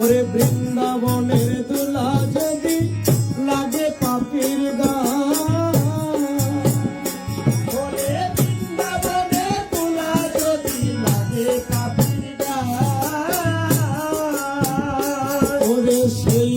ওরে বৃন্দাবনের দুলা যদি লাগে পাপির গান, ওরে বৃন্দাবনের দুলা যদি লাগে পাপির গান, ওরে সেই